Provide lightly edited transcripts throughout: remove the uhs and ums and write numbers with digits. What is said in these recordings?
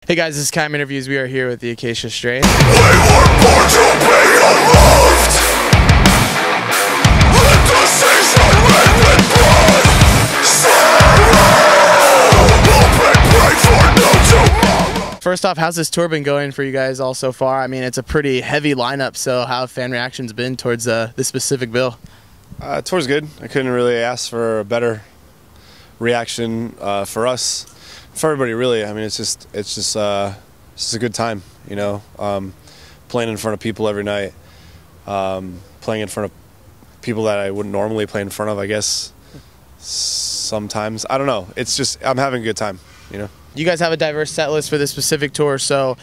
Hey guys, this is Coma Interviews. We are here with the Acacia Strain. We were born to be unloved. Let the season red with blood. Sorrow will bring prey for no tomorrow. First off, how's this tour been going for you guys all so far? I mean, it's a pretty heavy lineup, so how have fan reactions been towards this specific bill? Tour's good. I couldn't really ask for a better reaction for us, for everybody really. I mean, it's just a good time, you know. Playing in front of people every night, playing in front of people that I wouldn't normally play in front of, I guess. Sometimes, I don't know. It's just, I'm having a good time, you know. You guys have a diverse set list for this specific tour, so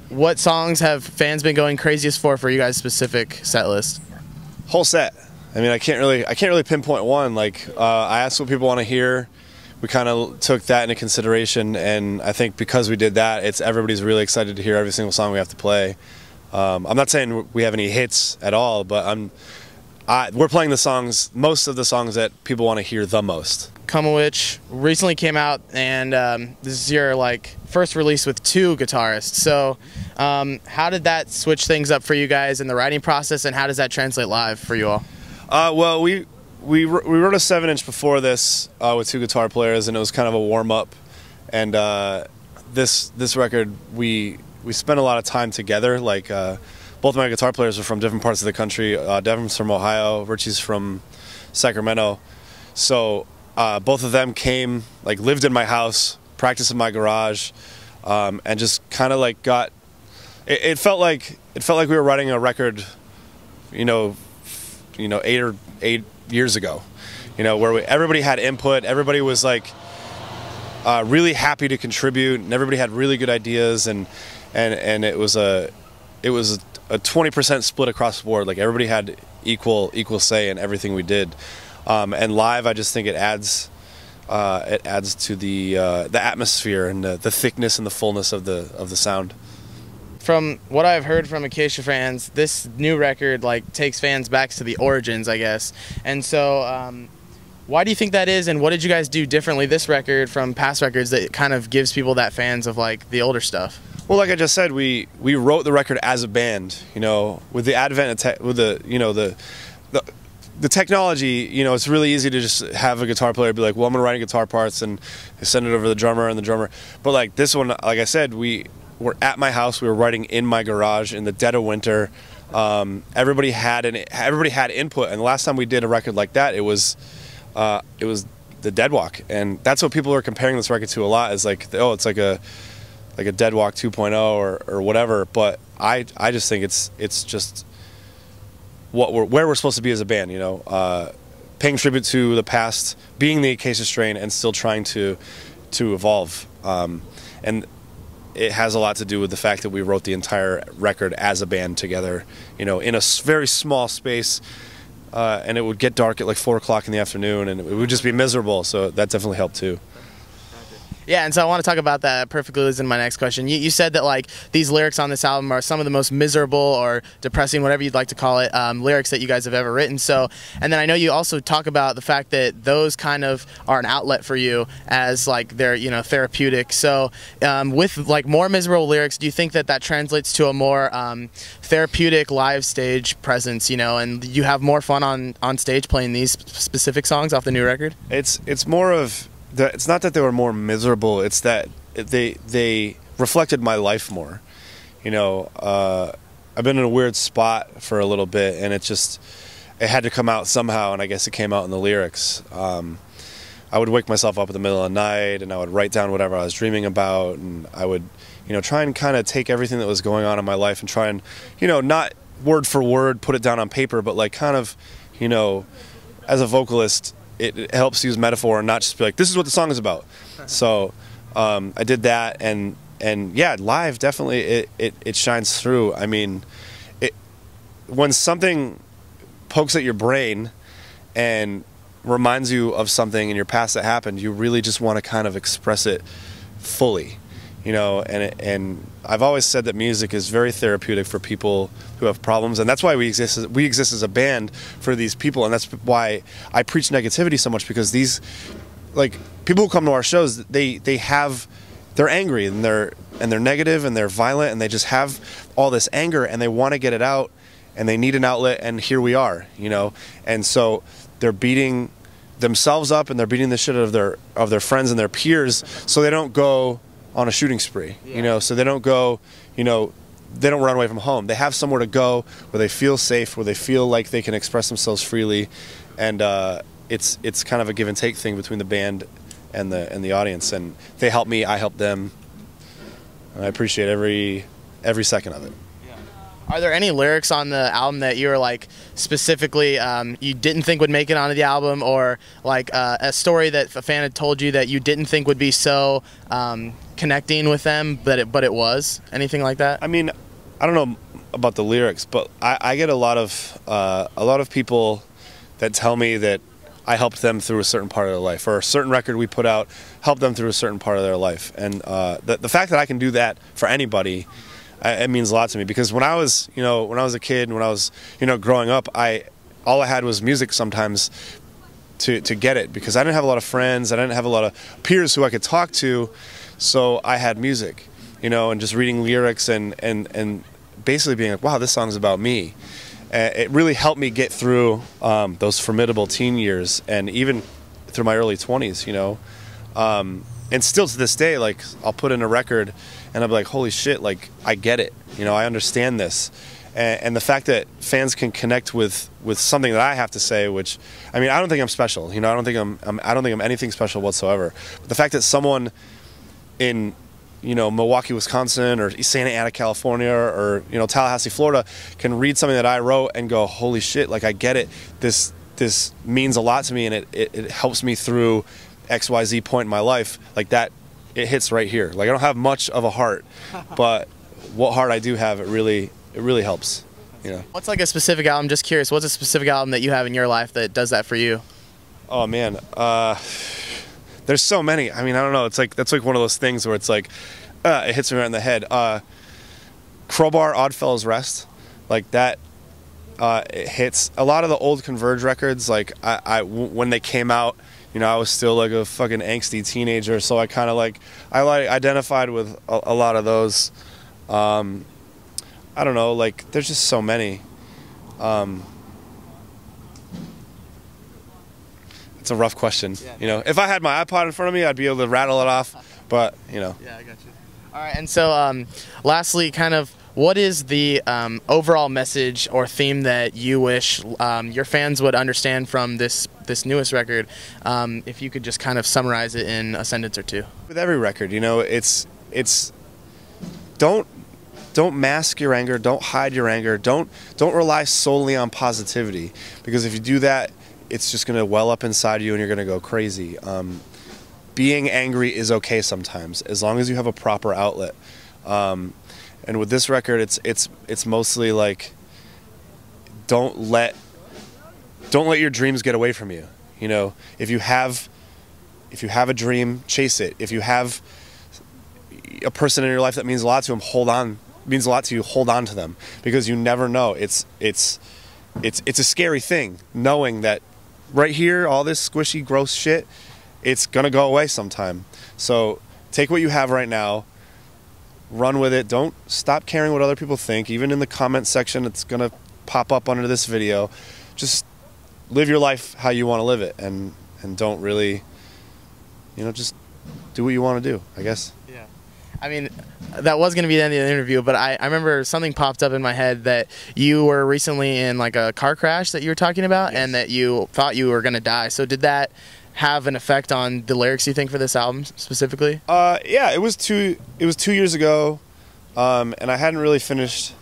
what songs have fans been going craziest for you guys' specific set list? Whole set. I mean, I can't really pinpoint one. Like, I asked what people want to hear. We kind of took that into consideration, and I think because we did that, everybody's really excited to hear every single song we have to play. I'm not saying we have any hits at all, but we're playing the songs, most of the songs that people want to hear the most. Coma, which recently came out, and this is your first release with two guitarists. So how did that switch things up for you guys in the writing process, and how does that translate live for you all? Well, we wrote a 7-inch before this with two guitar players, and it was kind of a warm-up. And this record, we spent a lot of time together. Like, both my guitar players are from different parts of the country. Devin's from Ohio, Richie's from Sacramento. So both of them came, lived in my house, practiced in my garage, and just kind of got. It felt like we were writing a record, you know, 8 years ago, you know, where everybody had input, everybody was really happy to contribute, and everybody had really good ideas, and it was a 20% split across the board. Like, everybody had equal say in everything we did, and live, I just think it adds to the atmosphere and the thickness and the fullness of the sound. From what I've heard from Acacia fans, this new record takes fans back to the origins, I guess. And so why do you think that is, and what did you guys do differently this record from past records that kind of gives people that fans of the older stuff? Well, like I just said, we wrote the record as a band, you know, with the advent of the technology. You know, it's really easy to just have a guitar player be like, well, I'm gonna write guitar parts and send it over to the drummer, and the drummer. But this one, like I said, we were at my house. We were writing in my garage in the dead of winter. Everybody had input, and the last time we did a record like that, it was the Dead Walk, and that's what people are comparing this record to a lot. Is oh, it's like a Dead Walk 2.0 or whatever. But I just think it's just where we're supposed to be as a band. You know, paying tribute to the past, being the Acacia Strain, and still trying to evolve. And it has a lot to do with the fact that we wrote the entire record as a band together, you know, in a very small space, and it would get dark at 4 o'clock in the afternoon, and it would just be miserable, so that definitely helped too. Yeah, and so I want to talk about that. Perfectly leads into my next question. You said that these lyrics on this album are some of the most miserable or depressing, whatever you'd like to call it, lyrics that you guys have ever written. So, and then I know you also talk about the fact that those kind of are an outlet for you as they're therapeutic. So, with more miserable lyrics, do you think that translates to a more therapeutic live stage presence? You know, and you have more fun on stage playing these specific songs off the new record? It's more of. It's not that they were more miserable, it's that they reflected my life more. You know, I've been in a weird spot for a little bit, and it had to come out somehow, and I guess it came out in the lyrics. I would wake myself up in the middle of the night, and I would write down whatever I was dreaming about, and I would, try and kind of take everything that was going on in my life and try and, not word for word put it down on paper, but kind of, as a vocalist, it helps use metaphor and not just be this is what the song is about. So I did that, and yeah, live definitely it shines through. I mean, when something pokes at your brain and reminds you of something in your past that happened, you really just want to kind of express it fully. And I've always said that music is very therapeutic for people who have problems, and that's why we exist as a band for these people, and that's why I preach negativity so much, because these people who come to our shows, they're they're angry and they're negative and they're violent and they just have all this anger and they want to get it out and they need an outlet, and here we are, you know. And so they're beating themselves up and they're beating the shit out of their friends and their peers, so they don't go on a shooting spree, you know, so they don't go, you know, they don't run away from home. They have somewhere to go where they feel safe, where they feel like they can express themselves freely, and it's kind of a give and take thing between the band and the audience. And they help me, I help them, and I appreciate every second of it. Are there any lyrics on the album that you were like specifically you didn't think would make it onto the album, or like a story that a fan had told you that you didn't think would be so connecting with them, but it was? Anything like that? I mean, I don't know about the lyrics, but I get a lot of people that tell me that I helped them through a certain part of their life, or a certain record we put out helped them through a certain part of their life. And the fact that I can do that for anybody, it means a lot to me, because when I was a kid and when I was, growing up, all I had was music sometimes to get it, because I didn't have a lot of friends, I didn't have a lot of peers who I could talk to, so I had music, and just reading lyrics and basically being like, wow, this song's about me. It really helped me get through those formidable teen years, and even through my early 20s, and still to this day, like, I'll put in a record and I'll be like, holy shit, like, I get it, I understand this. And the fact that fans can connect with something that I have to say, which, I mean, I don't think I'm special, I don't think I'm anything special whatsoever. But the fact that someone in, Milwaukee, Wisconsin, or Santa Ana, California, or, Tallahassee, Florida, can read something that I wrote and go, holy shit, like, I get it. This means a lot to me, and it helps me through XYZ point in my life. Like, that, it hits right here. Like, I don't have much of a heart, but what heart I do have, it really helps. What's like a specific album? Just curious. What's a specific album that you have in your life that does that for you? Oh man, there's so many. I mean, I don't know. It's like, that's like one of those things where it's like, it hits me right in the head. Crowbar, Oddfellows Rest, like that. It hits a lot of the old Converge records. Like when they came out, I was still like a fucking angsty teenager, so I kind of identified with a lot of those. I don't know, like, there's just so many. It's a rough question. Yeah. If I had my iPod in front of me, I'd be able to rattle it off, but, Yeah, I got you. All right, and so lastly, kind of, what is the overall message or theme that you wish your fans would understand from this newest record? If you could just kind of summarize it in a sentence or two. With every record, it's don't mask your anger, don't hide your anger, don't rely solely on positivity, because if you do that, it's just going to well up inside you and you're going to go crazy. Being angry is okay sometimes, as long as you have a proper outlet. And with this record, it's mostly like, don't let your dreams get away from you. If you have a dream, chase it. If you have a person in your life that means a lot to him, hold on to them, because you never know. It's a scary thing, knowing that right here, all this squishy, gross shit, it's gonna go away sometime. So take what you have right now, run with it. Don't stop caring what other people think. Even in the comment section, it's gonna pop up under this video. Just live your life how you want to live it, and don't really, just do what you want to do, I guess. Yeah. I mean, that was going to be the end of the interview, but I remember something popped up in my head that you were recently in like a car crash that you were talking about. Yes. And that you thought you were going to die. So did that have an effect on the lyrics, you think, for this album specifically? Yeah, it was 2 years ago, and I hadn't really finished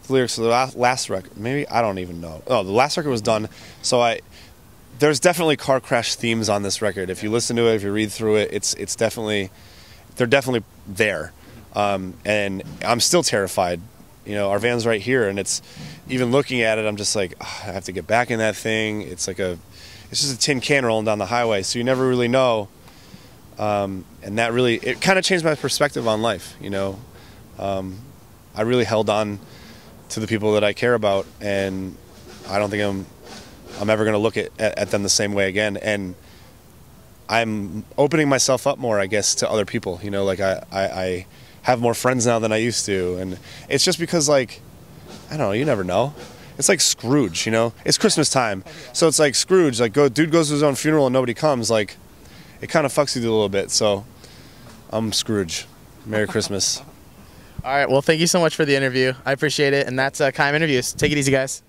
the lyrics of the last record. Maybe, I don't even know. Oh, the last record was done, so there's definitely car crash themes on this record. If you listen to it, if you read through it, it's definitely, they're definitely there. And I'm still terrified. Our van's right here, and it's, even looking at it, I'm just like, oh, I have to get back in that thing. It's just a tin can rolling down the highway, so you never really know. And that really, it kind of changed my perspective on life. I really held on to the people that I care about, and I don't think I'm ever going to look at them the same way again. And I'm opening myself up more, I guess, to other people. You know, like I have more friends now than I used to, and it's just because, like, I don't know, you never know. It's like Scrooge, you know. It's Christmas time, so it's like Scrooge. Like, dude goes to his own funeral and nobody comes. Like, it kind of fucks you a little bit. So, I'm Scrooge. Merry Christmas. All right. Well, thank you so much for the interview. I appreciate it. And that's Kime Interviews. Take it easy, guys.